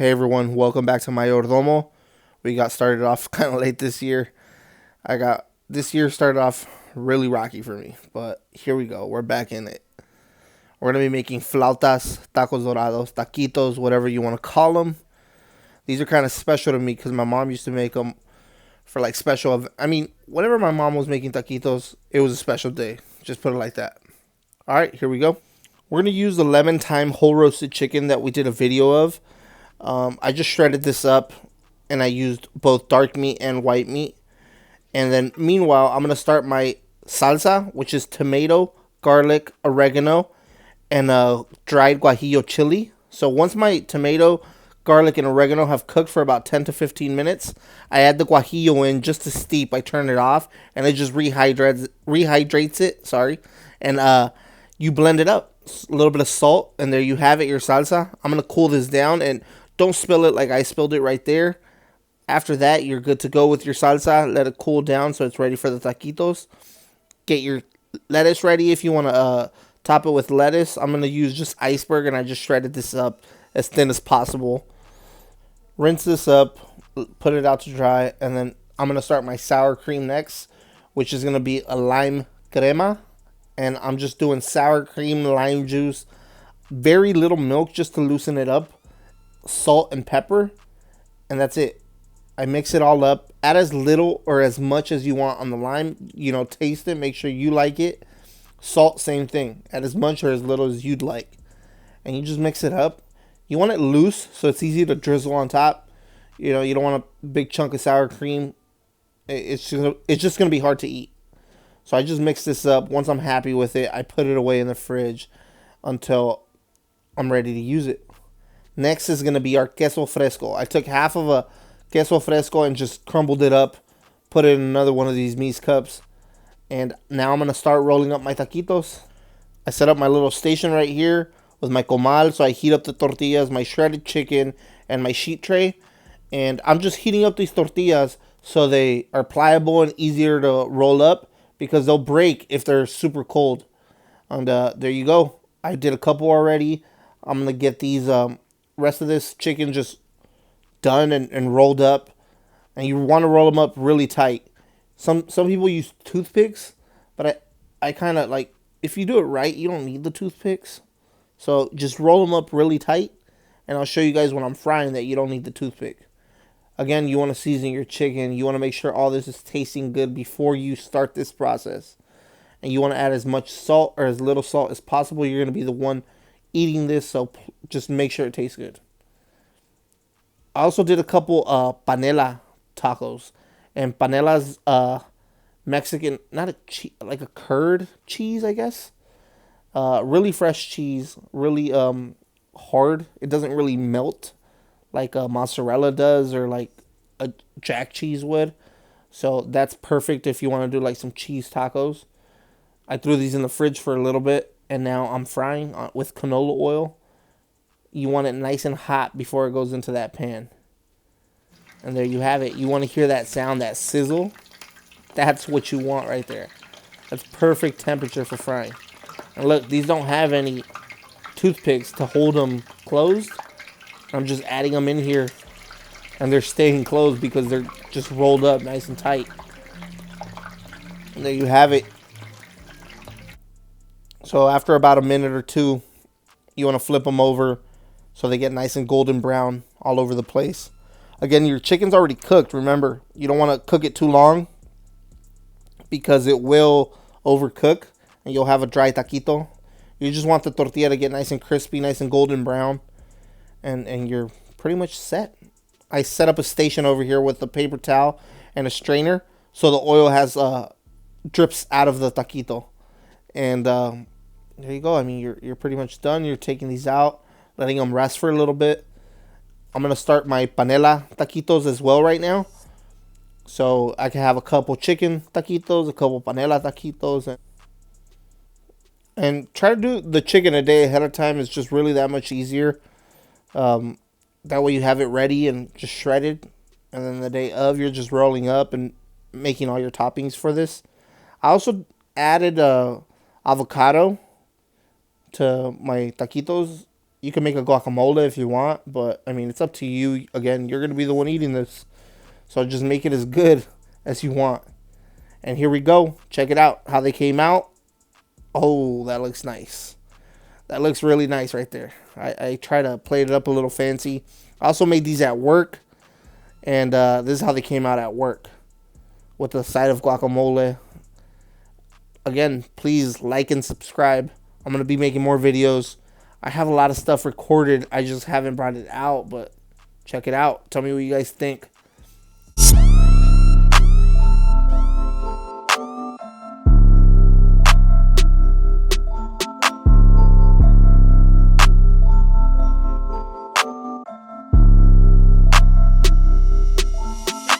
Hey everyone, welcome back to my Ordomo. We got started off kind of late this year. This year started off really rocky for me, but here we go. We're back in it. We're gonna be making flautas, tacos dorados, taquitos, whatever you want to call them. These are kind of special to me because my mom used to make them for like special. Whenever my mom was making taquitos, it was a special day. Just put it like that. All right, here we go. We're gonna use the lemon thyme whole roasted chicken that we did a video of. I just shredded this up and I used both dark meat and white meat. And then meanwhile, I'm going to start my salsa, which is tomato, garlic, oregano, and dried guajillo chili. So once my tomato, garlic, and oregano have cooked for about 10 to 15 minutes, I add the guajillo in just to steep. I turn it off and it just rehydrates it. Sorry. And you blend it up. A little bit of salt, and there you have it, your salsa. I'm going to cool this down, and don't spill it like I spilled it right there. After that, you're good to go with your salsa. Let it cool down so it's ready for the taquitos. Get your lettuce ready if you want to top it with lettuce. I'm going to use just iceberg, and I just shredded this up as thin as possible. Rinse this up, put it out to dry, and then I'm going to start my sour cream next, which is going to be a lime crema. And I'm just doing sour cream, lime juice, very little milk just to loosen it up, salt and pepper, and that's it. I mix it all up. Add as little or as much as you want on the lime. Taste it. Make sure you like it. Salt, same thing. Add as much or as little as you'd like. And you just mix it up. You want it loose so it's easy to drizzle on top. You don't want a big chunk of sour cream. It's just going to be hard to eat. So I just mix this up. Once I'm happy with it, I put it away in the fridge until I'm ready to use it. Next is going to be our queso fresco. I took half of a queso fresco and just crumbled it up, put it in another one of these Mies cups. And now I'm going to start rolling up my taquitos. I set up my little station right here with my comal, so I heat up the tortillas, my shredded chicken, and my sheet tray. And I'm just heating up these tortillas so they are pliable and easier to roll up, because they'll break if they're super cold. And there you go. I did a couple already. I'm going to get these rest of this chicken just done and rolled up. And you want to roll them up really tight. Some people use toothpicks, but I kind of like, if you do it right, you don't need the toothpicks. So just roll them up really tight. And I'll show you guys when I'm frying that you don't need the toothpick. Again, you want to season your chicken. You want to make sure all this is tasting good before you start this process. And you want to add as much salt or as little salt as possible. You're going to be the one eating this, so just make sure it tastes good. I also did a couple panela tacos. And panela's Mexican, not a cheese, like a curd cheese, I guess. Really fresh cheese, really hard. It doesn't really melt like a mozzarella does or like a jack cheese would. So that's perfect if you want to do like some cheese tacos. I threw these in the fridge for a little bit, and now I'm frying with canola oil. You want it nice and hot before it goes into that pan. And there you have it. You want to hear that sound, that sizzle? That's what you want right there. That's perfect temperature for frying. And look, these don't have any toothpicks to hold them closed. I'm just adding them in here, and they're staying closed because they're just rolled up nice and tight. And there you have it. So after about a minute or two, you want to flip them over so they get nice and golden brown all over the place. Again, your chicken's already cooked. Remember, you don't want to cook it too long because it will overcook and you'll have a dry taquito. You just want the tortilla to get nice and crispy, nice and golden brown. And you're pretty much set. I set up a station over here with a paper towel and a strainer so the oil has drips out of the taquito. And there you go. I mean, you're pretty much done. You're taking these out, letting them rest for a little bit. I'm going to start my panela taquitos as well right now. So I can have a couple chicken taquitos, a couple panela taquitos. And try to do the chicken a day ahead of time. It's just really that much easier. That way you have it ready and just shredded. And then the day of, you're just rolling up and making all your toppings for this. I also added avocado to my taquitos. You can make a guacamole if you want, but I mean, it's up to you. Again, you're gonna be the one eating this, so just make it as good as you want. And here we go. Check it out. How they came out. Oh, that looks nice. That looks really nice right there. I try to plate it up a little fancy. I also made these at work, and this is how they came out at work with the side of guacamole. Again, please like and subscribe. I'm going to be making more videos. I have a lot of stuff recorded. I just haven't brought it out, but check it out. Tell me what you guys think.